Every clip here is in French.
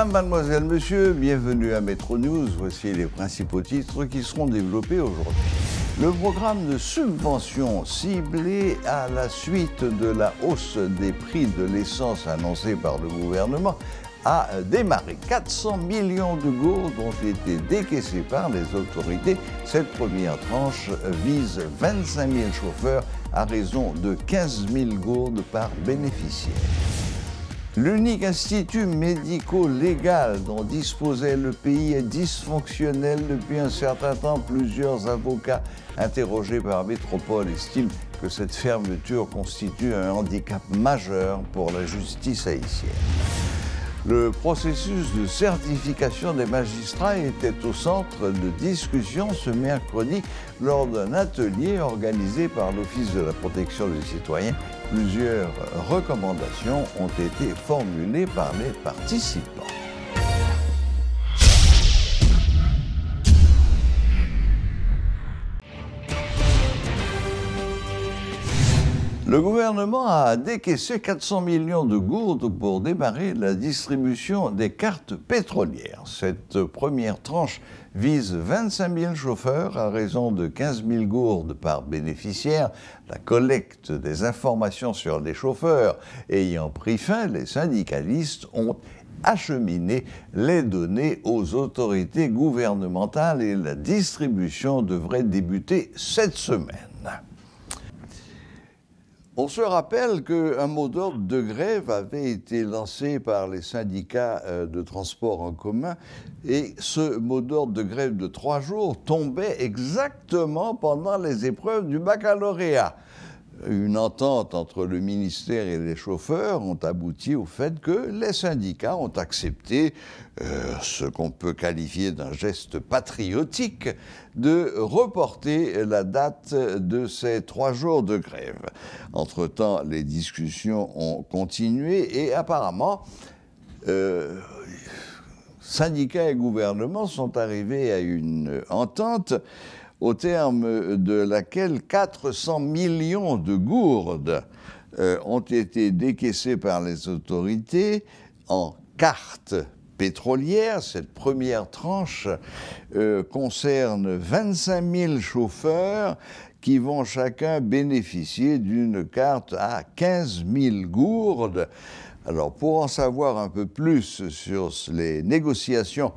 Mesdames, Mademoiselles, Messieurs, bienvenue à Métro News. Voici les principaux titres qui seront développés aujourd'hui. Le programme de subvention ciblé à la suite de la hausse des prix de l'essence annoncée par le gouvernement a démarré. 400 millions de gourdes ont été décaissées par les autorités. Cette première tranche vise 25 000 chauffeurs à raison de 15 000 gourdes par bénéficiaire. L'unique institut médico-légal dont disposait le pays est dysfonctionnel depuis un certain temps. Plusieurs avocats interrogés par Métropole estiment que cette fermeture constitue un handicap majeur pour la justice haïtienne. Le processus de certification des magistrats était au centre de discussion ce mercredi lors d'un atelier organisé par l'Office de la protection des citoyens. Plusieurs recommandations ont été formulées par les participants. Le gouvernement a décaissé 400 millions de gourdes pour démarrer la distribution des cartes pétrolières. Cette première tranche vise 25 000 chauffeurs à raison de 15 000 gourdes par bénéficiaire. La collecte des informations sur les chauffeurs ayant pris fin, les syndicalistes ont acheminé les données aux autorités gouvernementales et la distribution devrait débuter cette semaine. On se rappelle qu'un mot d'ordre de grève avait été lancé par les syndicats de transport en commun et ce mot d'ordre de grève de 3 jours tombait exactement pendant les épreuves du baccalauréat. Une entente entre le ministère et les chauffeurs ont abouti au fait que les syndicats ont accepté ce qu'on peut qualifier d'un geste patriotique de reporter la date de ces 3 jours de grève. Entre-temps, les discussions ont continué et apparemment, syndicats et gouvernement sont arrivés à une entente au terme de laquelle 400 millions de gourdes ont été décaissées par les autorités en cartes pétrolières. Cette première tranche concerne 25 000 chauffeurs qui vont chacun bénéficier d'une carte à 15 000 gourdes. Alors, pour en savoir un peu plus sur les négociations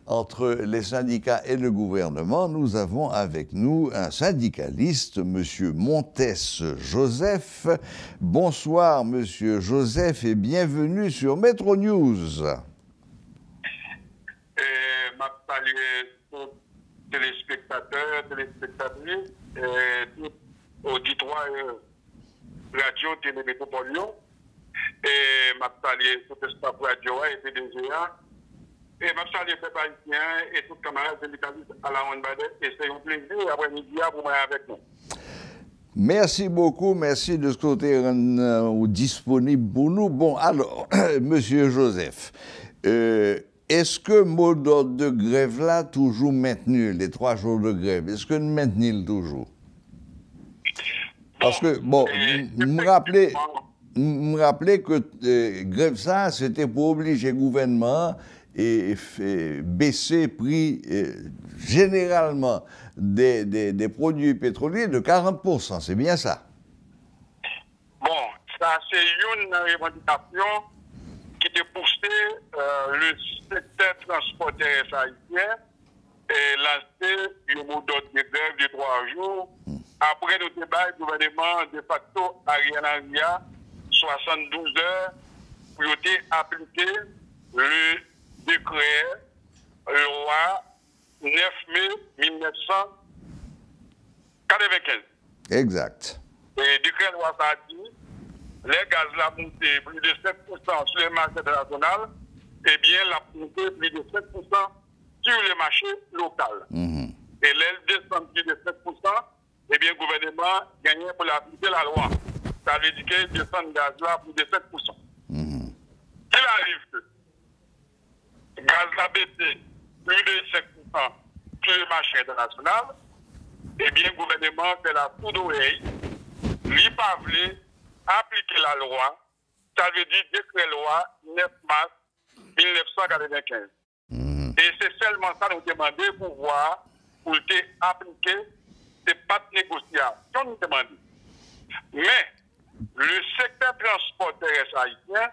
entre les syndicats et le gouvernement, nous avons avec nous un syndicaliste, M. Montes Joseph. Bonsoir, M. Joseph, et bienvenue sur Métro News. Je salue tous les téléspectateurs, téléspectatrices, tout auditoire radio Télé Métropole Lyon. Et je salue tout le staff radio et PDGA. Et je salue les patriciens et tous les camarades syndicalistes à la Ronde-Badet. Et c'est un plaisir après-midi pour être avec nous. Merci beaucoup, merci de ce côté disponible pour nous. Bon, alors, Monsieur Joseph, est-ce que le mot d'ordre de grève là toujours maintenu, les 3 jours de grève, est-ce que nous maintenons toujours? Parce que, bon, me rappeler que grève ça, c'était pour obliger le gouvernement et baisser prix généralement des produits pétroliers de 40%, c'est bien ça? Bon, ça c'est une revendication qui a poussé le secteur transporteur haïtien et lancé un mot d'ordre de grève de 3 jours. Après le débat du gouvernement de facto Ariel Henry, 72 heures pour appliquer le décret loi 9 mai 1995. Exact. Et le décret loi ça dit, les gaz la monté plus de 7% sur les marchés internationaux, eh bien la monté plus de 7% sur les marchés locaux. Et les descend plus de 7%, eh bien le gouvernement gagne pour appliquer la loi. Ça veut dire qu'il descend le gaz là plus de 7%. Il arrive que le gaz a baissé plus de 5% sur le marché international, eh bien le gouvernement fait la sourde oreille, lui pas voulu appliquer la loi, ça veut dire décret loi 9 mars 1995. Et c'est seulement ça nous demandé pour voir, pour appliquer, c'est pas de négociation nous demandons. Mais le secteur transport terrestre haïtien,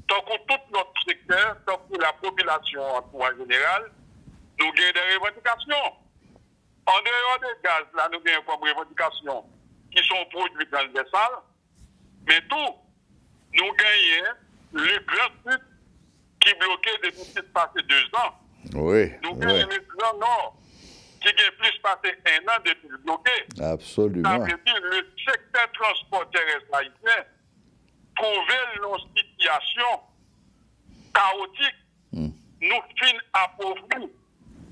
tant que tout notre secteur, tant que la population en général, nous avons des revendications. En dehors des gaz, là, nous avons comme revendications qui sont produites dans les salles, mais tout, nous gagnons le grand sud qui bloquait depuis passé 2 ans. Oui. Nous gagnons le grand nord qui a plus passé 1 an depuis le bloqué. Absolument. Ça veut dire le secteur transport terrestre haïtien trouver une situation chaotique, nous fin appauvris,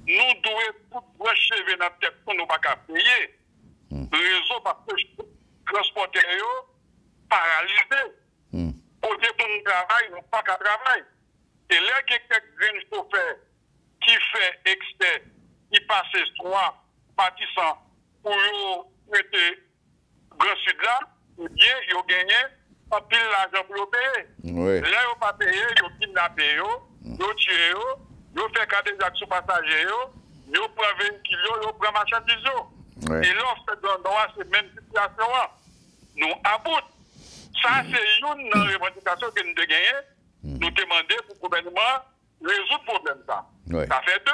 nous devons tout brancher vers notre tête pour nous pas payer. Réseau parce que transporter paralysé. Au début pour nous travailler, nous pas qu'à travailler. Et là, il y a quelques chauffeurs qui fait excès, qui passe 3 partisans pour mettre Grand Sud là, ou bien ils ont gagné un pile l'argent pour le payer. Oui. Là, ils n'ont pas payé, ils ont kidnappé, ils ont tué, ils ont fait cadrer des actes passagers, ils ont pris 20 kilos, ils ont pris marchandises. Oui. Et l'offre de droit, c'est même situation. Nous aboutons. Ça, c'est une revendication que nous devons gagner. Nous demandons pour le gouvernement résoudre le problème. Ça, oui. Ça fait 2.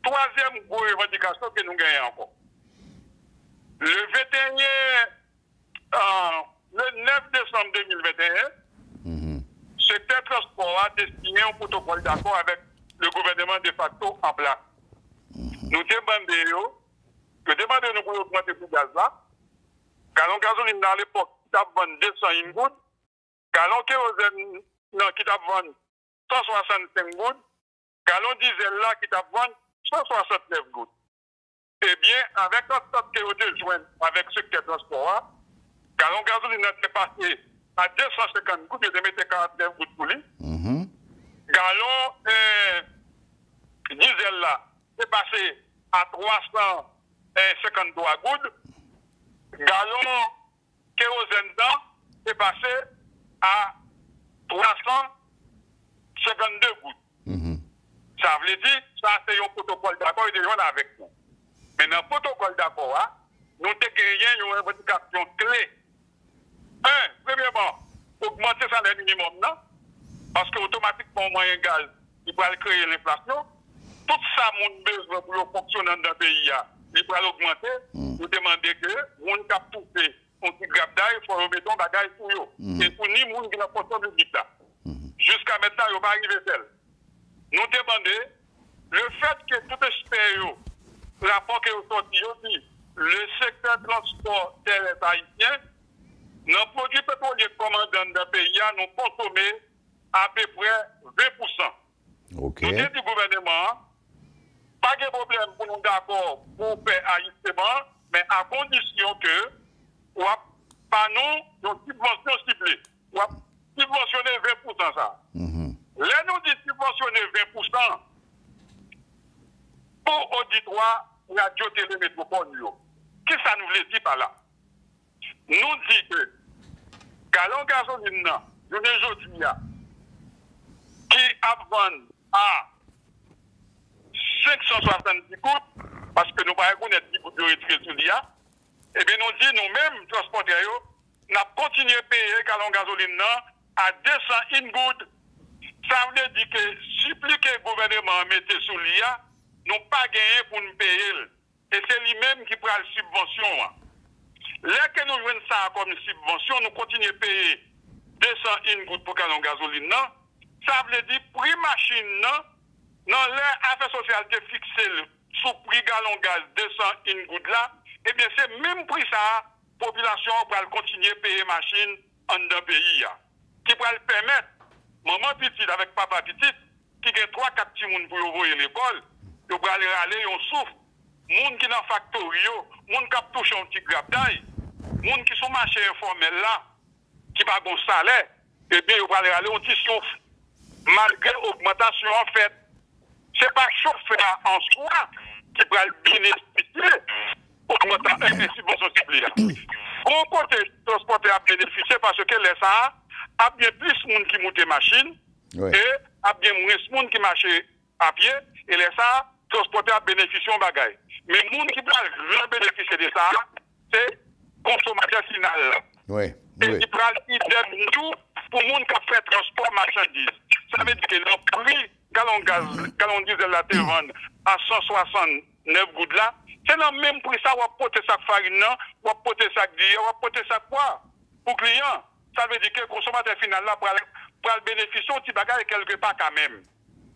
Troisième revendication que nous gagnons encore. Le 9 décembre 2021, secteur transport a destiné un protocole d'accord avec le gouvernement de facto en place. Nous demandons nous pour augmenter le gaz là. Galon gasoline à l'époque, qui a vendu 200 gouttes. Galon kérosène qui a vendu 165 gouttes. Galon diesel là qui a vendu 169 gouttes. Eh bien, avec notre stock que vous joint avec ce qui est transport, galon gasoline est passé à 250 gouttes, je mettais 49 gouttes pour lui. Galon diesel là, est passé à 353 gouttes. Galon kérosène là, est passé à 352 gouttes. Ça veut dire, ça c'est un protocole d'accord et de joindre avec nous. Mais dans le protocole d'accord, nous avons gagné une revendication clé. Premièrement, augmenter le salaire minimum, non? Parce qu'automatiquement, moyen gaz, il va créer l'inflation. Tout ça, mon besoin pour fonctionner dans le pays, il va l'augmenter. Nous demandons que nous avons touché un petit grappe d'ail, il faut remettre un bagage pour eux. Et pour nous, nous avons la fonction publique là. Jusqu'à maintenant, il va arriver seul. Nous demandons le fait que tout espère, rapport que vous sortez aussi, le secteur transport terrestre haïtien, nos produits pétroliers commandants dans le pays, nous consommons à peu près 20%. Okay. Nous disons du gouvernement, pas de problème pour nous d'accord pour faire ajustement, mais à condition que, par nous, nos subventions ciblées, subventionner 20% ça. Là, nous disons subventionner 20% pour auditoire, radio, télé, métropole. Qu'est-ce que ça nous veut dire par là? Nous disons que galon gasoline, je ne qui a vendu à 570 gouttes, parce que nous ne pouvons pas connaître 10 gouttes de retrait sur l'IA, et bien nous disons nous-mêmes, transporteurs, nous avons continué à payer galon gasoline à 201 gouttes. Ça veut dire que supplier que le gouvernement mette sous l'IA, nous pas gagné pour nous payer. Et c'est lui-même qui prend la subvention. Là que nous jouons ça comme subvention, nous continuons à payer 201 gouttes pour galon gasoline. Ça veut dire que prix machine, dans l'affaire sociale qui est fixée sous prix galon gaz 201 gouttes là, eh bien c'est même prix ça, la population va continuer à payer machine en dans le pays. Qui va le permettre, maman petite avec papa petite, qui a 3-4 petits moun pour ouvrir l'école, ils vont aller râler, ils souffrent. Moun qui dans la factory, moun qui a touché un petit grappe d'ail, moun qui sont marché informel là, qui pas bon salaire, eh bien, ils vont aller râler, on petit souffre. Malgré l'augmentation en fait, ce n'est pas chauffeur en soi qui va bénéficier d'augmentation des subventions ciblées. Au côté transporter à bénéficier parce que les ça a bien plus de monde qui monte machine et a bien moins de monde qui marche à pied, et les ça, transporter à bénéficier en bagaille. Mais le monde qui va bénéficier de ça, c'est consommateur final. Oui. Et qui prend idem tout pour le monde qui fait transport marchandise. Ça veut dire que le prix, galon diesel la te vend à 169 gouttes là, c'est le même prix ça, on va porter sac farine, on va porter sac d'hier, on va porter sac quoi pour client. Ça veut dire que le consommateur final là, pour le bénéficier, un petit bagage quelque part quand même.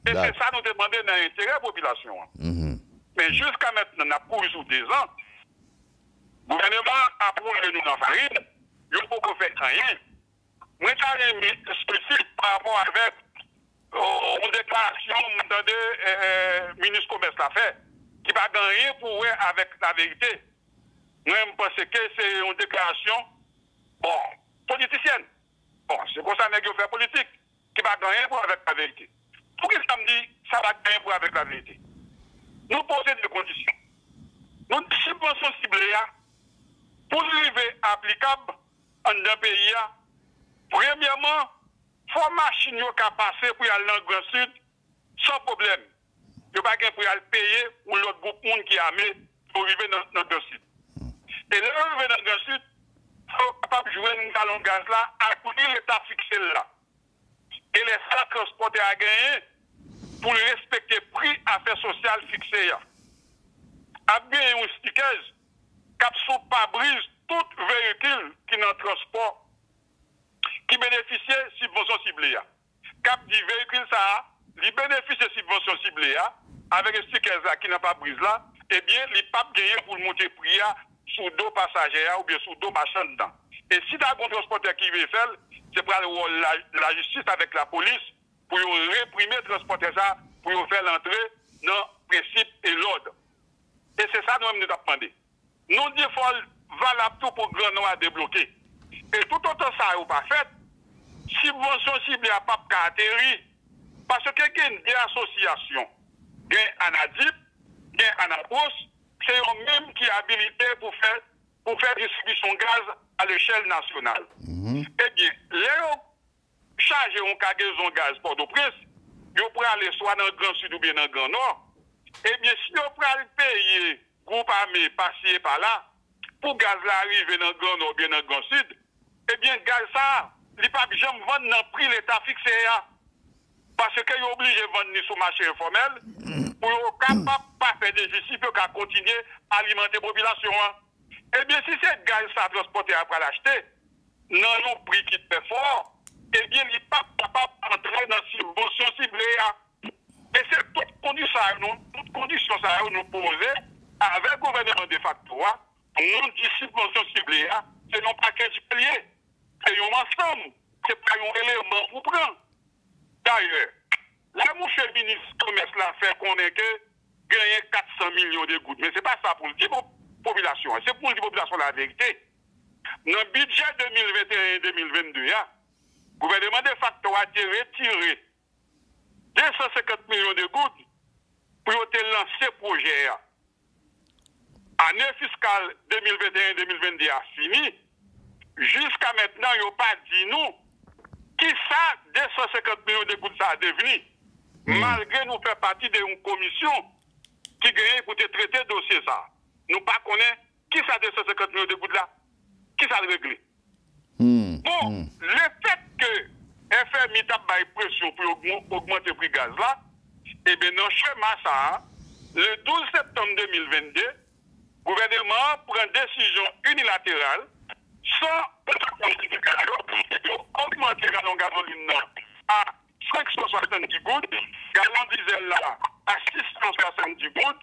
Et c'est ça nous demander dans l'intérêt de la population. Mais jusqu'à maintenant, on a couru sous 2 ans. Le gouvernement a prouvé nous dans la farine, il n'y a pas fait rien. Moi, j'ai spécifique par rapport avec une déclaration de ministre commerce l'a fait, qui va gagner pour avec la vérité. Moi, je pense que c'est une déclaration, bon, politicienne. Bon, c'est comme ça que fait politique, qui va gagner pour avec la vérité. Pour que ça me dit, ça va gagner pour avec la vérité. Nous posons des conditions. Nous subventions ciblées pour arriver applicable en un pays. Premièrement, il faut machine qui passer pour aller dans le Grand Sud sans problème. Il n'y a pas de pour aller payer pour l'autre groupe qui a mis pour arriver dans le Grand Sud. Et là, arriver dans le Grand Sud, il faut capable de jouer un gallon de gaz là, à coûter l'État fixé là. Et les salles transportés à gagner pour respecter le prix affaires sociales fixé. A bien un stickers, cap sous pas brise tout véhicule qui est dans le transport qui bénéficie de subventions ciblées. Cap dit véhicule ça, il bénéficie de subventions ciblées avec un sticker qui n'a pas brise là, eh bien, il n'a pas gagné pour monter prix sous dos passagers ou bien sous dos marchand dedans. Et si tu as un transporteur qui veut faire, c'est pour la justice avec la police pour réprimer le transporteur ça, pour faire l'entrée dans le principe et l'ordre. Et c'est ça nous-mêmes nous avons demandé. Nous disons valable tout pour grand nom à débloquer. Et tout autant ça n'est pas fait, subvention ciblée à pas atterri, parce que il y a des associations, il y a Anadip, il y a Anapros, c'est eux-mêmes qui sont habilités pour faire distribution gaz à l'échelle nationale. Eh bien, les chargés en cargaison gaz Port-au-Prince, ils pourraient aller soit dans le Grand Sud ou bien dans le Grand Nord. Eh bien, si on pourrait payer groupe armé passer par là, pour gaz là arriver dans le Grand Nord ou bien dans le Grand Sud, eh bien, gaz ça, il n'y a pas besoin de vendre dans le prix l'État fixé. Parce qu'il est obligé de vendre sur le marché informel pour être capable de pas faire déficit pour continuer à alimenter la population. Eh bien, si c'est gaz ça transporté après l'acheter, dans un prix qui est fort, eh bien, il n'est pas capable d'entrer dans la subvention ciblée. Et c'est toute condition ça nous poser avec le gouvernement de facto. Nous disons subvention ciblée, c'est non pas qu'un pilier, c'est un ensemble, c'est pas un élément pour prendre. D'ailleurs, là, mon cher ministre commerce l'a fait qu'on ait gagné 400 millions de gouttes. Mais ce n'est pas ça pour le dire population, c'est pour le dire population la vérité. Dans le budget 2021-2022, le gouvernement de facto a retiré 250 millions de gouttes pour lancer ce projet. Année fiscale 2021-2022 a fini. Jusqu'à maintenant, ils n'ont pas dit nous qui ça 250 millions de gouttes ça a devenu. Malgré nous faire partie d'une commission qui gagne pour traiter le dossier ça. Nous ne connaissons pas qui ça 250 millions de gouttes là. Qui ça le réglé. Bon, le fait que FMI a une pression pour augmenter le prix gaz là, eh bien, dans le schéma ça, le 12 septembre 2022, le gouvernement prend une décision unilatérale sans augmenter le gallon gasoline à 570 gouttes, gallon diesel là à 670 gouttes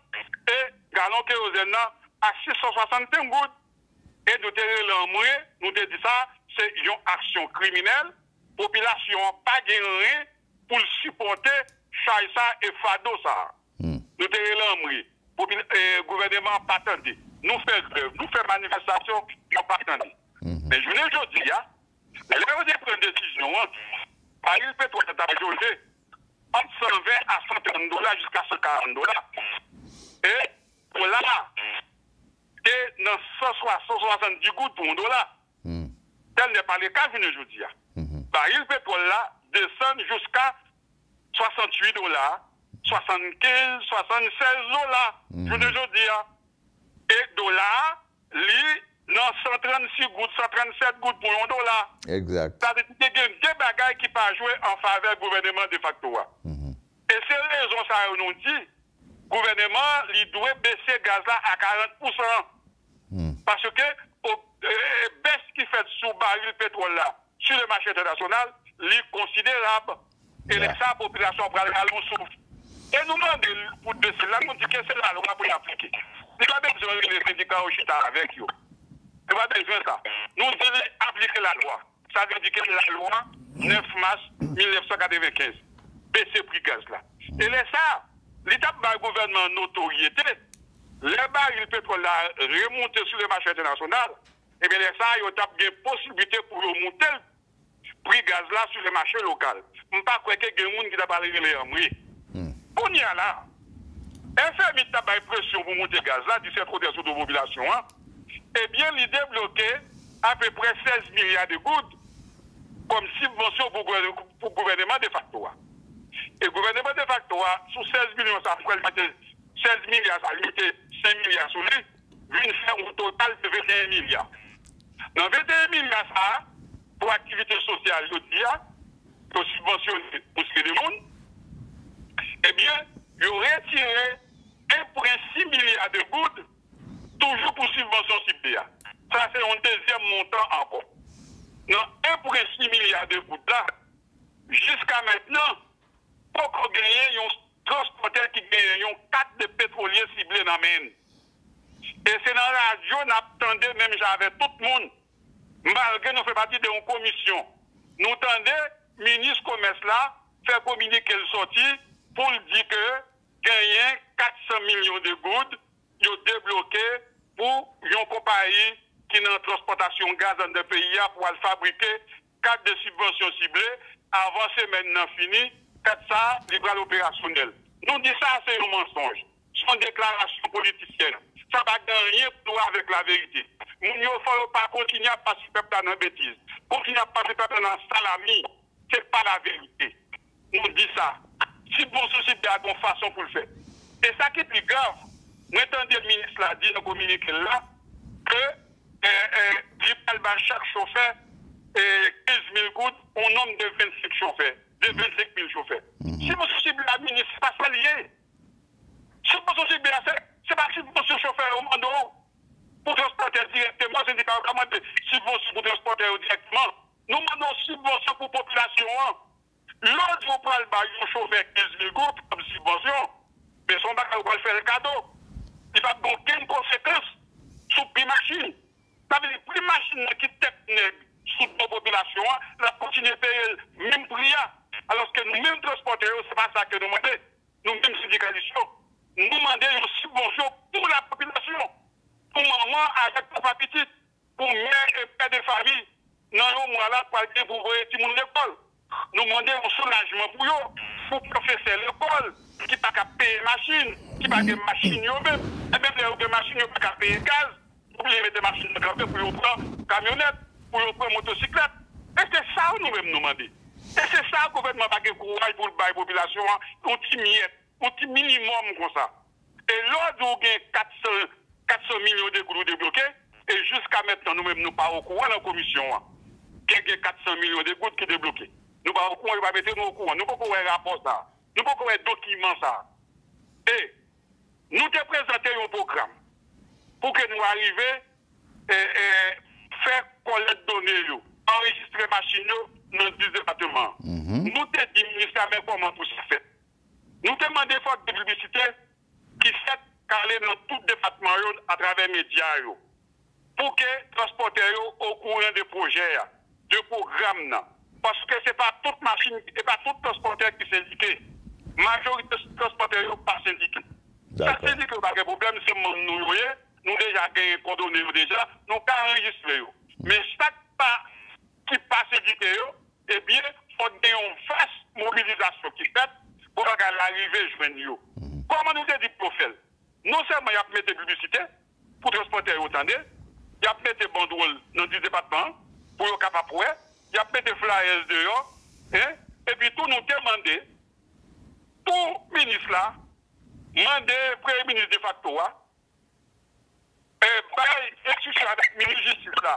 et gallon kérosène là à 661 gouttes. Et nous avons dit ça, c'est une action criminelle. La population n'a pas gagné pour supporter ça et Fado ça. Nous avons dit, le gouvernement n'a pas attendu. Nous faisons grève, nous faisons manifestation, nous n'avons pas attendu. Mais je vous dis, là, on a pris une décision, par exemple, le pétrole est jugé entre 120 à 130 dollars jusqu'à 140 dollars. Et pour là, et dans 170 gouttes pour $1. Tel n'est pas le cas, je vous dis. Le pétrole là descend jusqu'à $68, 75, 76 dollars. Je ne dis et dollars, non 136 gouttes, 137 gouttes pour $1. Exact. Ça veut dire qu'il y a deux bagailles qui peuvent jouer en faveur du gouvernement de facto. Et c'est la raison ça nous dit, le gouvernement il doit baisser le gaz là à 40%. Parce que baisse qui fait sous baril pétrole là sur le marché international, est considérable. Et la population prend le souffle. Et nous demandons pour de cela, nous disons que c'est la loi pour l'appliquer. Nous n'avons pas besoin de les syndicats au chita avec eux. Nous n'avons pas besoin de ça. Nous devons appliquer la loi. Ça veut dire que la loi 9 mars 1995, baisser prix gaz là. Et ça, l'État par le gouvernement notoriété, les barils pétrole là remonter sur le marché international, et bien ça, il y a une possibilité pour remonter le prix gaz là sur le marché local. Je ne sais pas qu'il y a des gens qui ont parlé de l'Amérique. On y a là. FMI a une pression pour monter le gaz là, 17 protection de population. Eh bien, il débloqué à peu près 16 milliards de gouttes comme subvention pour le gouvernement de facto. Et le gouvernement de facto, sous 16 millions, ça fait 16 milliards, ça limite 5 milliards sur lui, vient faire un total de 21 milliards. Dans 21 milliards, ça, pour activité sociale, je dis, pour subventionner pour ce que le monde, eh bien, il aurait retiré 1,6 milliard de gouttes, toujours pour subvention ciblée. Ça, c'est un deuxième montant encore. Dans 1,6 milliard de gouttes là, jusqu'à maintenant, pour qu'on gagne un transporteur qui gagne 4 de pétroliers ciblés dans la main. Et c'est dans la radio, on attendait, même j'avais tout le monde, malgré nous faisons partie d'une commission. Nous attendons, le ministre commerce là, faire communiquer le sorti pour dire que gagner 400 millions de gouttes, ils ont débloqué pour une compagnie qui est en transportation gaz dans le pays pour fabriquer 4 de subventions ciblées. Avant, c'est maintenant fini, 4 ça, libre opérationnel. Nous disons ça, c'est un mensonge. C'est une déclaration politicienne. Ça va rien pour avec la vérité. Nous ne faut pas continuer à participer dans la bêtise. Continuer à participer dans la salami, ce n'est pas la vérité. Nous disons ça. Si bon souci de une façon pour le faire. Et ça qui est plus grave, nous entendons le ministre l'a dit dans le communiqué là, que chaque chauffeur 15 000 gouttes au nombre de 25 chauffeurs, de 25 000 chauffeurs. Si vous souci de la ministre, ce n'est pas ça lié. Si vous souci de la c'est pas si vous souci chauffeur au monde pour transporter directement, c'est des carrément de subvention pour transporter directement. Nous demandons subvention pour la population. L'autre, vous prenez le chauffeur 15 000 gouttes comme subvention, mais son bac va faire le cadeau. Il va avoir aucune conséquence sur le prix machine. Ça veut dire que le prix machine qui est sous la population, la continue à payer le même prix. Alors que nous-mêmes transporteurs, ce n'est pas ça que nous demandons. Nous-mêmes syndicalistes, nous demandons une subvention pour la population. Pour maman avec papa petite, pour mère et père de famille. Non, nous, moi là, pour aller pour voir tout le monde l'école. Nous demandons un soulagement pour eux, pour professeur l'école, qui n'a pas payer machine, qui n'a pas de machine eux-mêmes, et même les machines n'ont pas payer gaz, pour les mettre des machines de café, pour les prendre camionnette, pour les prendre motocyclette. Et c'est ça que nous-mêmes nous demandons. Et c'est ça que le gouvernement n'a pas de courage pour la population, un petit minimum comme ça. Et l'autre, nous avons 400 millions de gouttes débloqués, et jusqu'à maintenant, nous-mêmes, nous pas au courant dans la commission. Il y a 400 millions de gouttes qui sont débloquées. Nous ne pouvons pas mettre nous au courant. Nous ne pouvons pas faire un rapport ça. Nous ne pouvons pas faire un document ça. Et nous te présentons un programme pour que nous arrivions à faire collecte de données, enregistrer machines dans 10 départements. Nous te dit, ministère, comment pour ça fait. Nous te demandons forte de publicité qui fait caler dans tout département à travers les médias pour que les transporteurs au courant des projets, de programmes. Parce que ce n'est pas toute machine, et pas tout transporteur qui est syndiqué. La majorité des transporteurs ne sont pas syndiqués. Ça syndique pas de problème, c'est nous déjà gagné condamné déjà, nous avons enregistré. Mais chaque pas qui passe syndiqué, eh bien, il faut qu'il y ait une vaste mobilisation qui fait pour arriver joindre. Comment nous avons dit pour faire? Non seulement il y a mis des publicités pour transporter autant, il y a mis des banderoles dans 10 départements pour les capables. Il y a mis des flyers dehors, et puis tout nous demander pour le ministre là, mandé Premier ministre de facto, institution avec le ministre de la Justice là,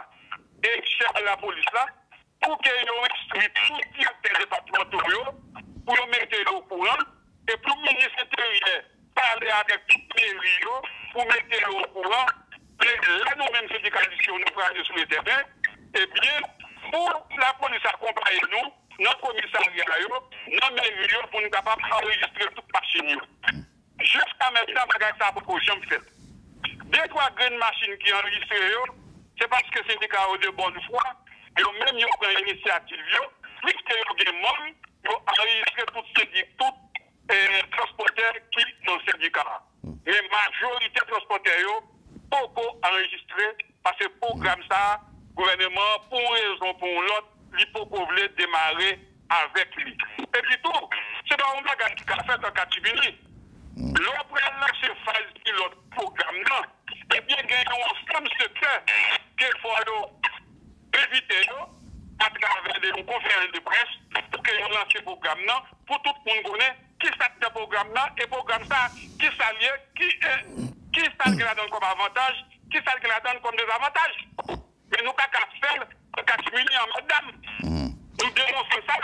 et chef de la police là, pour qu'ils instruisent tout directeur départemental, pour mettre au courant, et pour le ministre intérieur, parler avec tout les rios, pour mettre au courant, là nous-mêmes syndicalistes, nous prenons aller sur le terrain, et bien, pour la police accompagner nous, notre commissariat, notre mairie, pour nous capables d'enregistrer toute machine. Jusqu'à maintenant, ça a proposition faite. Deux, trois grandes machines qui enregistrent, c'est parce que les syndicats ont de bonne foi, et même ils ont pris l'initiative, puisque ils ont des membres, ils ont enregistré tout transporteurs qui sont dans le syndicat. Mais la majorité des transporteurs, beaucoup enregistré, parce que le programme, ça, le gouvernement, pour une raison pour l'autre, il faut démarrer avec lui. Et puis tout, c'est pas un bagage qui a fait en Catimini. L'autre, c'est phase pilote programme, non. Et bien, il y a un ensemble secteur qu'il faut éviter à travers des conférences de presse pour qu'ils lancent ce programme, non, pour tout le monde connaître qui s'attend ce programme, là, et programme ça, qui s'allie, qui s'allie comme avantage, qui s'allie comme désavantage. Mais nous, qu'à faire, Catimini en madame, nous dénonçons ça.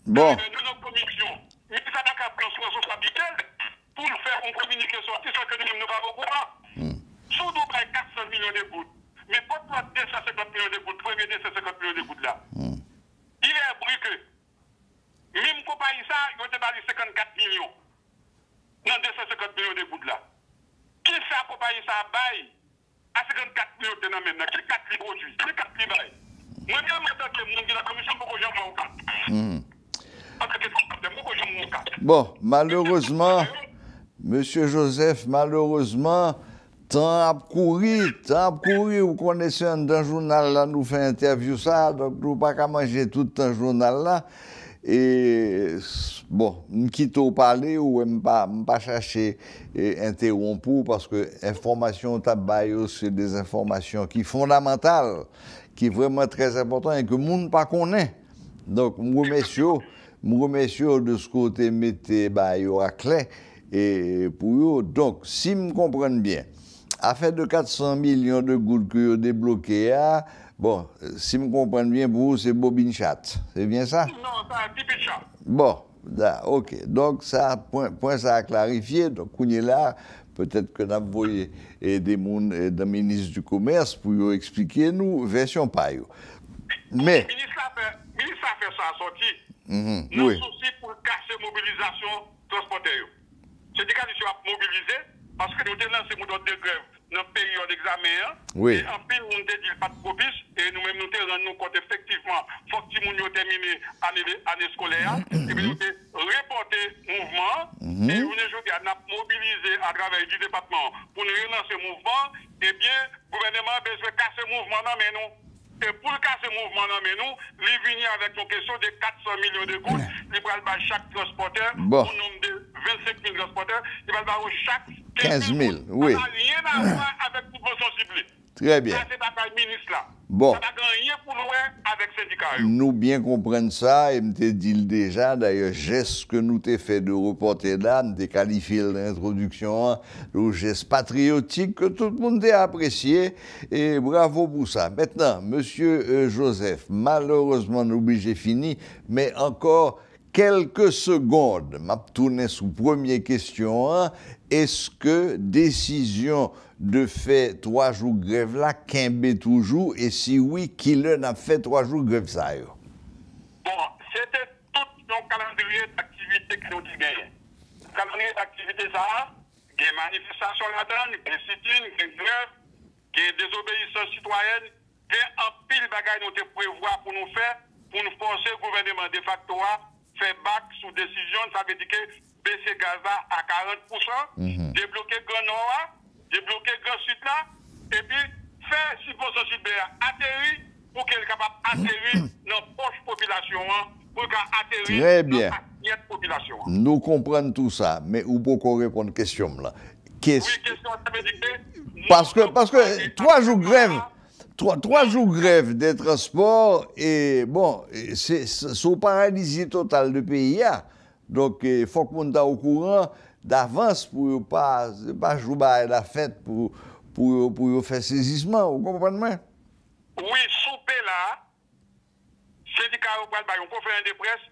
Bon. Nous, notre commission, mais ça n'a qu'à prendre son responsabilité pour nous faire une communication sortie sans que nous ne pas au courant. Sous nous, 400 millions de gouttes. Mais pourquoi 250 millions de gouttes, premier 250 millions de gouttes là? Il est abri que, même compagnie ça, il va te parler 54 millions. Dans 250 millions de gouttes là. Qui ça compagnie ça baille à 54 millions de maintenant? Qui 4 livres aujourd'hui? Qui 4 livres baille? Moi, je me dis que mon la commission pour que j'en ai au Bon, malheureusement, Monsieur Joseph, malheureusement, tant à courir, vous connaissez un journal là, nous fait interview ça, donc nous pas qu'à manger tout un journal là. Et bon, nous quittons parler ou pas chercher interrompre parce que information tabac c'est des informations qui sont fondamentales, qui sont vraiment très importantes et que le monde pas connaît. Donc, nous remercions de ce côté mettez à clé et pour eux. Donc, si je comprends bien, affaire de 400 millions de gouttes que vous débloquez, bon, si je comprends bien, pour vous, c'est bobine chat. C'est bien ça? Non, c'est un petit chat. Bon, ok. Donc, ça, point ça a clarifié. Donc, on est là. Peut-être que nous avons envoyé des ministres du Commerce pour nous expliquer nous, version paille. Mais. Le ministre a fait ça sorti. Oui. Souci pour casser la mobilisation transporteur. Syndicat a mobilisé parce que nous avons lancé une de grève dans la période d'examen. Oui. Et en plus, nous avons dit pas de propice et nous-mêmes nous avons rendu compte effectivement, il faut que nous ayons terminé l'année scolaire. Et puis nous avons reporté le mouvement. Et nous avons mobilisé à travers du département pour nous relancer le mouvement. Eh bien, le gouvernement a besoin de casser le mouvement, non, mais nous. Et pour casser le mouvement, non, mais nous, il vient avec une question de 400 millions de gouttes. Il va le chaque transporteur, au nombre de 25 000 transporteurs, il va le chaque 15 000, oui. Ça n'a rien à voir avec toute façon ciblée. Très bien. Ça, c'est pas le ministre là. Bon. Ça n'a rien pour nous avec le syndicat. Nous bien comprendre ça, et me dit déjà, d'ailleurs, geste que nous t'ai fait de reporter là, nous t'ai qualifié l'introduction, le geste patriotique que tout le monde a apprécié, et bravo pour ça. Maintenant, Monsieur Joseph, malheureusement, j'ai fini, mais encore quelques secondes. M'a tourné sous première question. Est-ce que décision de faire 3 jours de grève là, qu'imbe toujours, et si oui, qui l'a fait 3 jours de grève ça? Bon, c'était tout le calendrier d'activité que nous avons gagné. Le calendrier d'activité ça, il y a des manifestations là-dedans, des sit-ins, des grèves, des désobéissances citoyennes, il y a un pile de bagages nous devons prévoir pour nous faire, pour nous forcer le gouvernement de facto à faire bac sous décision, ça veut dire que baisser Gaza à 40%, débloquer Grand Nord, débloquer Grand Sud là, et puis faire subvention Sud atterrir pour qu'elle soit capable d'atterrir dans la poche population, pour qu'elle atterrir dans la population. Nous comprenons tout ça, mais où pouvez répondre à la question là? Oui, question, ça veut dire que... Parce que 3 jours de grève... 3 jours de grève des transports et bon, c'est au paralysie total du pays. Donc, il faut que nous soyons au courant d'avance pour ne pas jouer à la fête pour faire saisissement. Vous comprenez? Oui, souper là, syndicat va une conférence de presse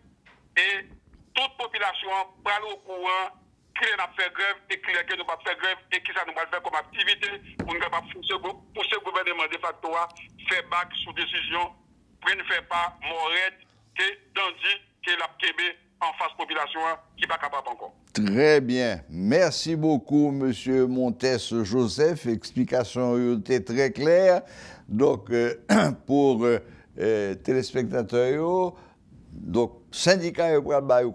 et toute population parle au courant qui n'a pas fait grève et qui n'a pas fait grève et qui ça nous va faire comme activité pour ne pas pousser le gouvernement de facto à faire bac sous décision pour ne faire pas morette que dandy que la Québec en face population qui n'est pas capable encore. Très bien. Merci beaucoup, M. Montes Joseph. Explication était très claire. Donc, pour téléspectateurs, donc, syndicat et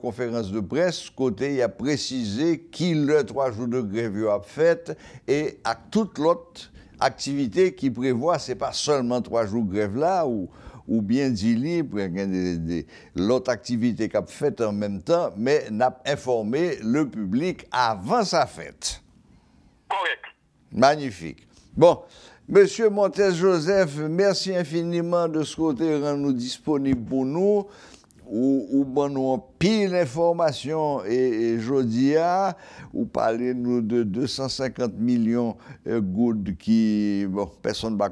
conférence de presse, côté, il a précisé qui le 3 jours de grève a fait et à toute l'autre activité qui prévoit, c'est pas seulement 3 jours de grève là, ou bien dit libre, l'autre activité qu'a faite en même temps, mais n'a informé le public avant sa fête. Correct. Magnifique. Bon, Monsieur Montes Joseph, merci infiniment de ce côté rendre nous disponible pour nous. Ou bon nous pile d'informations et jeudi ou parlez nous de 250 millions gouttes qui bon personne pas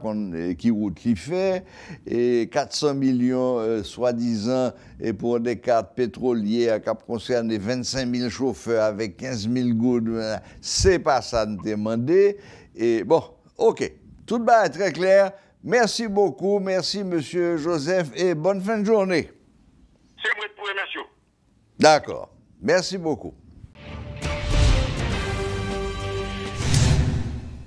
qui route qui fait et 400 millions soi-disant et pour des cartes pétrolières qui concernent 25 000 chauffeurs avec 15 000 gouttes, c'est pas ça nous demander et bon, OK, tout va être très clair. Merci beaucoup, merci Monsieur Joseph et bonne fin de journée. C'est moi pour monsieur. D'accord. Merci beaucoup.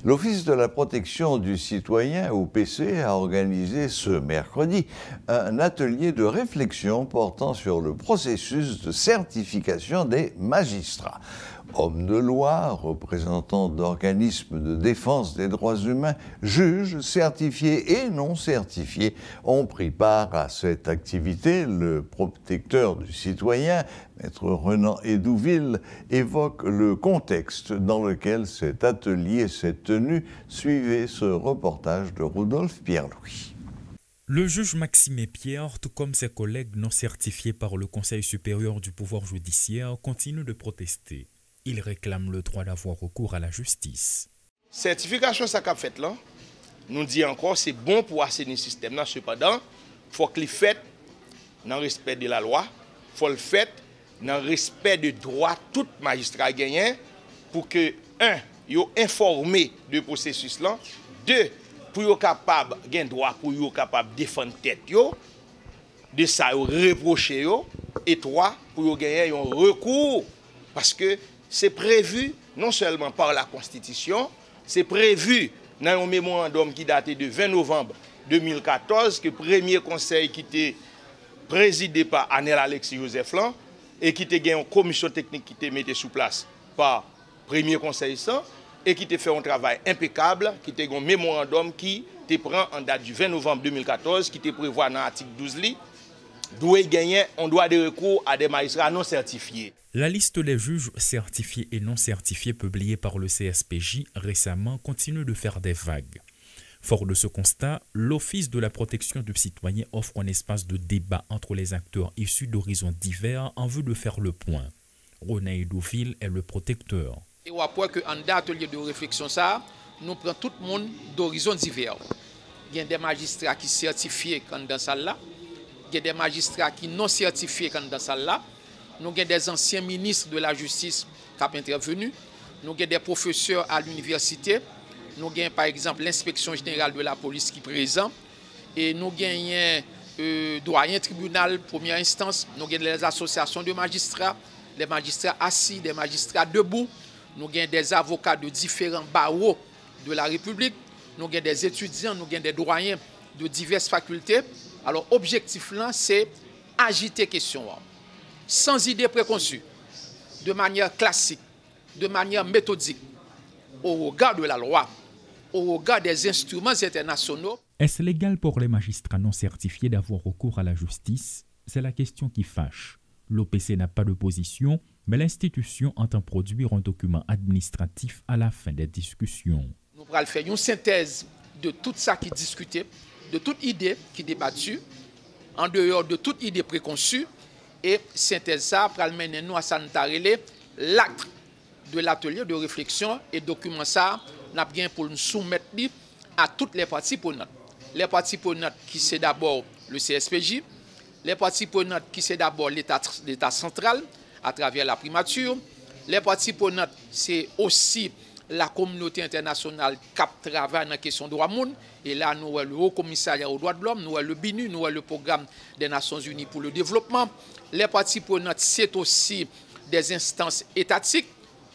L'Office de la protection du citoyen, OPC, a organisé ce mercredi un atelier de réflexion portant sur le processus de certification des magistrats. Hommes de loi, représentants d'organismes de défense des droits humains, juges certifiés et non certifiés ont pris part à cette activité. Le protecteur du citoyen, Maître Renan Edouville, évoque le contexte dans lequel cet atelier s'est tenu. Suivez ce reportage de Rudolf Pierre-Louis. Le juge Maxime Pierre, tout comme ses collègues non certifiés par le Conseil supérieur du pouvoir judiciaire, continuent de protester. Ils réclament le droit d'avoir recours à la justice. Certification ça qu'a fait là, nous dit encore c'est bon pour assainir le système là, cependant, faut que le fait dans le respect de la loi, faut le fait dans le respect de droit tout magistrat gagnant pour que 1 yo informé de processus là, 2 pour yo capable gain droit pour yo capable défendre tête yo de ça yo reprocher yo et 3 pour yo gagner un recours parce que c'est prévu non seulement par la Constitution, c'est prévu dans un mémorandum qui date de 20 novembre 2014, que le premier conseil qui était présidé par Anel Alexis Joseph Lan et qui était une commission technique qui était mise sous place par le premier conseil et qui était fait un travail impeccable, qui était un mémorandum qui te prend en date du 20 novembre 2014, qui te prévoit dans l'article 12 doit gagner un droit de recours à des magistrats non certifiés. La liste des juges certifiés et non certifiés publiée par le CSPJ récemment continue de faire des vagues. Fort de ce constat, l'Office de la protection du citoyen offre un espace de débat entre les acteurs issus d'horizons divers en vue de faire le point. Renan Edouville est le protecteur. Et on voit qu'en atelier de réflexion, ça, nous prenons tout le monde d'horizons divers. Il y a des magistrats qui sont certifiés dans cette salle-là. Il y a des magistrats qui non certifiés dans cette salle-là. Nous avons des anciens ministres de la justice qui ont intervenu. Nous avons des professeurs à l'université. Nous avons par exemple l'inspection générale de la police qui est présente. Et nous avons doyen tribunal première instance. Nous avons les associations de magistrats, les magistrats assis, des magistrats debout. Nous avons des avocats de différents barreaux de la République. Nous avons des étudiants, nous avons des doyens de diverses facultés. Alors, l'objectif là, c'est agiter question sans idée préconçue, de manière classique, de manière méthodique, au regard de la loi, au regard des instruments internationaux. Est-ce légal pour les magistrats non certifiés d'avoir recours à la justice? C'est la question qui fâche. L'OPC n'a pas de position, mais l'institution entend produire un document administratif à la fin des discussions. Nous allons faire une synthèse de tout ça qui est discuté, de toute idée qui est débattue, en dehors de toute idée préconçue, Et synthèse ça pral mener nous à santarele l'acte de l'atelier de réflexion et document ça n'a bien pour nous soumettre à toutes les parties prenantes. Les parties prenantes qui c'est d'abord le CSPJ, les parties prenantes qui c'est d'abord l'État central à travers la primature, les parties prenantes c'est aussi la communauté internationale qui travaille dans la question des droits de l'homme. Et là, nous avons le Haut Commissariat aux droits de l'homme, nous avons le BINU, nous avons le Programme des Nations Unies pour le développement. Les parties prenantes, c'est aussi des instances étatiques,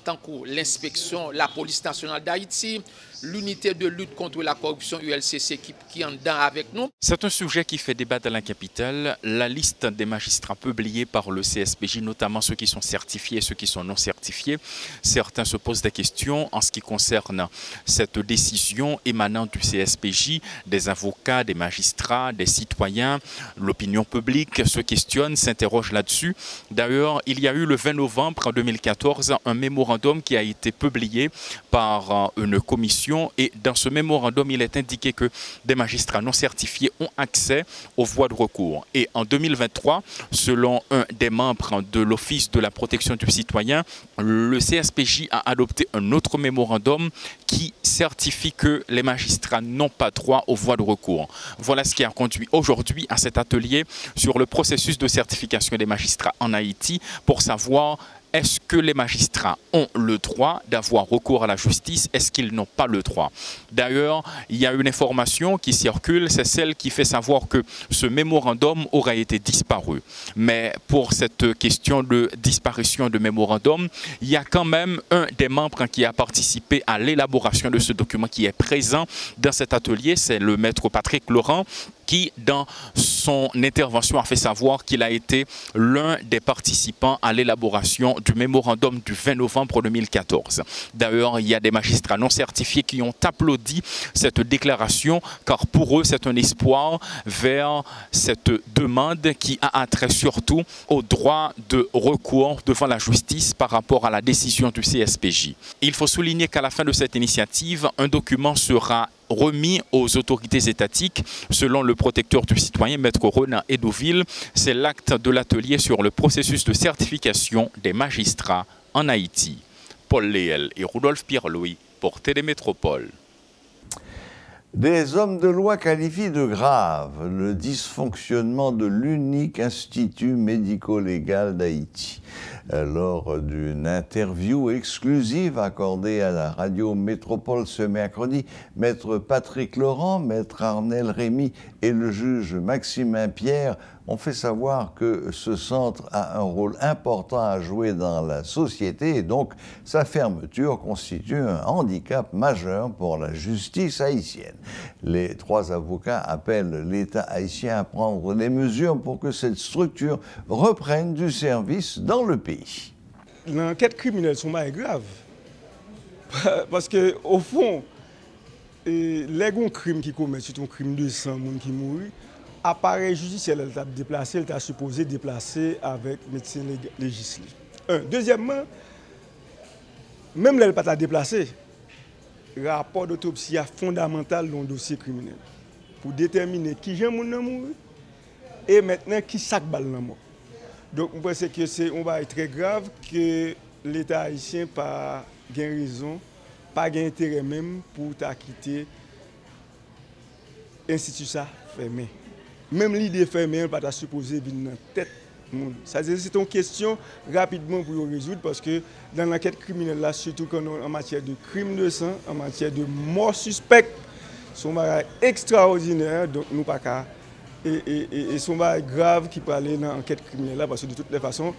tant que l'inspection, la police nationale d'Haïti, l'unité de lutte contre la corruption ULCC qui est en dedans avec nous. C'est un sujet qui fait débat dans la capitale. La liste des magistrats publiée par le CSPJ, notamment ceux qui sont certifiés et ceux qui sont non certifiés, certains se posent des questions en ce qui concerne cette décision émanant du CSPJ, des avocats, des magistrats, des citoyens, l'opinion publique se questionne, s'interroge là-dessus. D'ailleurs, il y a eu le 20 novembre 2014 un mémorandum qui a été publié par une commission. Et dans ce mémorandum, il est indiqué que des magistrats non certifiés ont accès aux voies de recours. Et en 2023, selon un des membres de l'Office de la protection du citoyen, le CSPJ a adopté un autre mémorandum qui certifie que les magistrats n'ont pas droit aux voies de recours. Voilà ce qui a conduit aujourd'hui à cet atelier sur le processus de certification des magistrats en Haïti pour savoir est-ce que les magistrats ont le droit d'avoir recours à la justice? Est-ce qu'ils n'ont pas le droit? D'ailleurs, il y a une information qui circule, c'est celle qui fait savoir que ce mémorandum aurait été disparu. Mais pour cette question de disparition de mémorandum, il y a quand même un des membres qui a participé à l'élaboration de ce document qui est présent dans cet atelier, c'est le maître Patrick Laurent, qui, dans son intervention, a fait savoir qu'il a été l'un des participants à l'élaboration du mémorandum du 20 novembre 2014. D'ailleurs, il y a des magistrats non certifiés qui ont applaudi cette déclaration, car pour eux, c'est un espoir vers cette demande qui a attrait surtout au droit de recours devant la justice par rapport à la décision du CSPJ. Il faut souligner qu'à la fin de cette initiative, un document sera remis aux autorités étatiques. Selon le protecteur du citoyen, Maître Renan Edouville, c'est l'acte de l'atelier sur le processus de certification des magistrats en Haïti. Paul Léel et Rudolph Pierre-Louis pour Télémétropole. Des hommes de loi qualifient de grave le dysfonctionnement de l'unique institut médico-légal d'Haïti. Lors d'une interview exclusive accordée à la radio Métropole ce mercredi, Maître Patrick Laurent, Maître Arnel Rémy et le juge Maximin Pierre ont fait savoir que ce centre a un rôle important à jouer dans la société et donc sa fermeture constitue un handicap majeur pour la justice haïtienne. Les trois avocats appellent l'État haïtien à prendre les mesures pour que cette structure reprenne du service dans le pays. L'enquête criminelle sont mal grave. Parce que au fond, les crimes qui commettent, c'est un crime de sang, monde qui mourent. Appareil judiciaire, elle t'a déplacé, elle t'a supposé déplacer avec médecin législatif. Deuxièmement, même elle n'a pas déplacé, le rapport d'autopsie est fondamental dans le dossier criminel pour déterminer qui j'ai mon amour et maintenant qui sac balle dans mort. Donc je pense que c'est très grave que l'État haïtien n'a pas raison, pas intérêt même pour quitter l'institut ça fermé. Même l'idée fermée, elle ne peut pas supposer venir dans la tête. C'est une question rapidement pour résoudre parce que dans l'enquête criminelle, là, surtout en matière de crime de sang, en matière de mort suspecte, sont extraordinaires, donc nous pas qu'à. Et sont graves qui peut aller dans l'enquête criminelle là parce que de toutes les façons,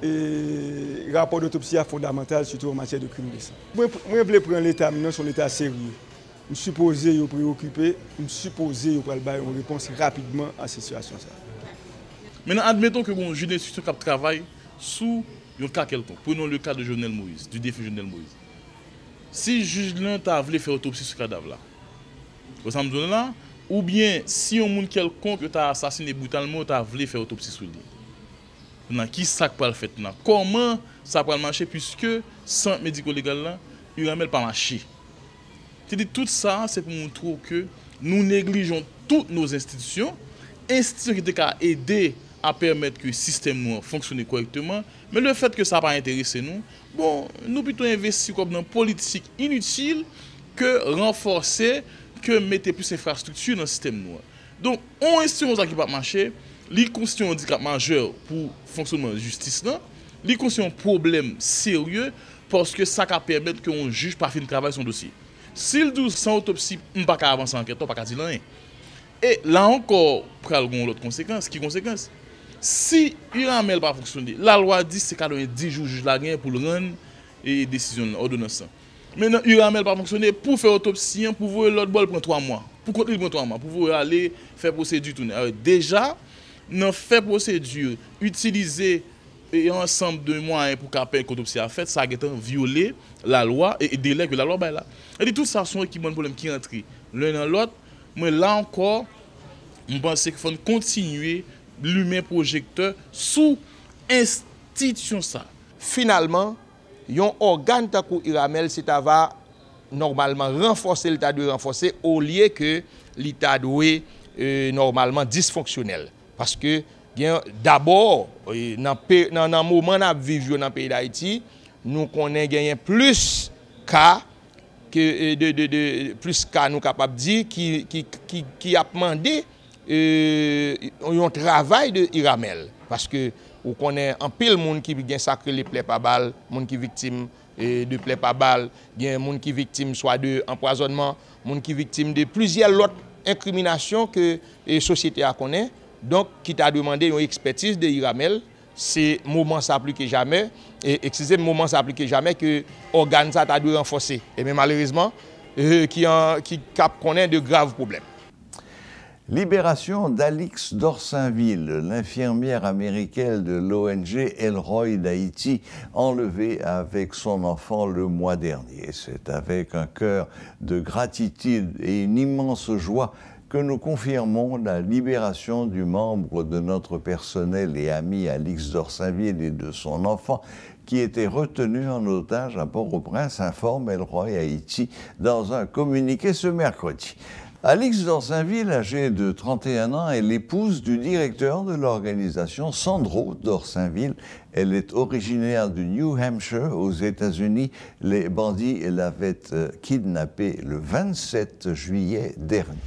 le rapport d'autopsie est fondamental, surtout en matière de crime de sang. Moi, je veux prendre l'État maintenant, son État sérieux. Je suis supposé vous préoccuper, je suis supposé vous donner une réponse rapidement à cette situation. Maintenant, admettons que mon juge d'instruction qui travaille sous un cas quelconque. Prenons le cas de Jovenel Moïse, du défunt Jovenel Moïse. Si le juge a voulu faire autopsie sur ce cadavre-là, ou bien si un monde quelconque t'a assassiné brutalement, t'a voulu faire autopsie sur lui. Maintenant, qui ça peut le faire? Comment ça peut marcher puisque sans médico-légal là, il ne peut pas marcher. C'est-à-dire tout ça, c'est pour montrer que nous négligeons toutes nos institutions qui ont aidé à permettre que le système fonctionne correctement, mais le fait que ça n'a pas intéressé nous, bon, nous plutôt investir comme dans une politique inutile que renforcer, que mettre plus d'infrastructures dans le système. Donc, on estime ça qui va marcher, il constitue un handicap majeur pour le fonctionnement de la justice, il constitue un problème sérieux parce que ça va permettre qu'un juge pas faire travail son dossier. S'il dit sans autopsie, on ne peut pas avancer en enquête, on ne peut pas dire rien. Et là encore, pour avoir l'autre conséquence, qui conséquence? Si Iramel pas fonctionner, la loi dit que c'est 90 jours juge la gain pour le rendre et décision ordonnance. Maintenant, Iramel pas fonctionner pour faire autopsie, pour voir l'autre bol prend 3 mois. Pour continuer prend 3 mois, pour voir aller faire procédure tourner. Alors déjà, dans fait procédure, utiliser ensemble de moyens pour qu'après l'autopsie a fait, ça a violé la loi et délai que la loi là. Et tout ça sont qui bon problème qui rentrent l'un dans l'autre. Mais là encore, on pense qu'il faut continuer l'humain projecteur sous institution ça. Finalement, un organe comme Iramel, c'est va normalement renforcer l'État de renforcer au lieu que l'État doit normalement dysfonctionnel. Parce que d'abord, dans le moment où nous vivons dans le pays d'Haïti, nous connaissons plus cas plus cas nous capables de dire qui a demandé un travail de Iramel. Parce que vous connaissez un pile monde qui vient sacré les plaies par balle, monde qui victime de plaies par balle, il y a un monde qui victime soit de empoisonnement, monde qui victime de plusieurs autres incriminations que la société a connaît. Donc, qui t'a demandé une expertise de Iramel, c'est moment ça plus que jamais, et excusez moment ça plus que jamais que l'organe ça t'a dû renforcer. Et mais malheureusement, qui connaît de graves problèmes. Libération d'Alix d'Orsainville, l'infirmière américaine de l'ONG Elroy d'Haïti, enlevée avec son enfant le mois dernier. C'est avec un cœur de gratitude et une immense joie que nous confirmons la libération du membre de notre personnel et ami Alix d'Orsainville et de son enfant qui était retenu en otage à Port-au-Prince, informe Elroy Haïti dans un communiqué ce mercredi. Alix d'Orsainville, âgée de 31 ans, est l'épouse du directeur de l'organisation Sandro d'Orsainville. Elle est originaire du New Hampshire, aux États-Unis. Les bandits l'avaient kidnappée le 27 juillet dernier.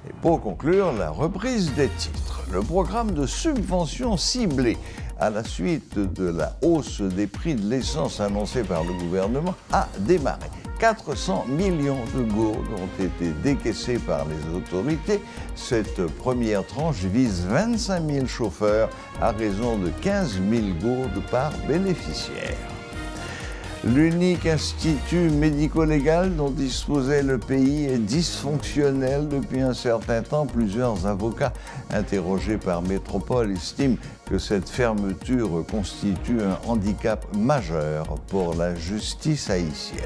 Et pour conclure, la reprise des titres. Le programme de subvention ciblée à la suite de la hausse des prix de l'essence annoncée par le gouvernement a démarré. 400 millions de gourdes ont été décaissées par les autorités. Cette première tranche vise 25 000 chauffeurs à raison de 15 000 gourdes par bénéficiaire. L'unique institut médico-légal dont disposait le pays est dysfonctionnel depuis un certain temps. Plusieurs avocats interrogés par Métropole estiment que cette fermeture constitue un handicap majeur pour la justice haïtienne.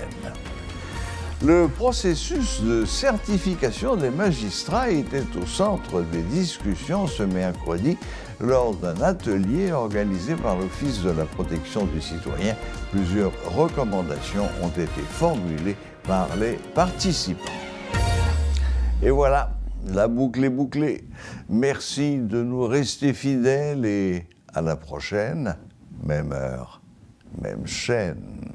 Le processus de certification des magistrats était au centre des discussions ce mercredi lors d'un atelier organisé par l'Office de la protection du citoyen. Plusieurs recommandations ont été formulées par les participants. Et voilà, la boucle est bouclée. Merci de nous rester fidèles et à la prochaine, même heure, même chaîne.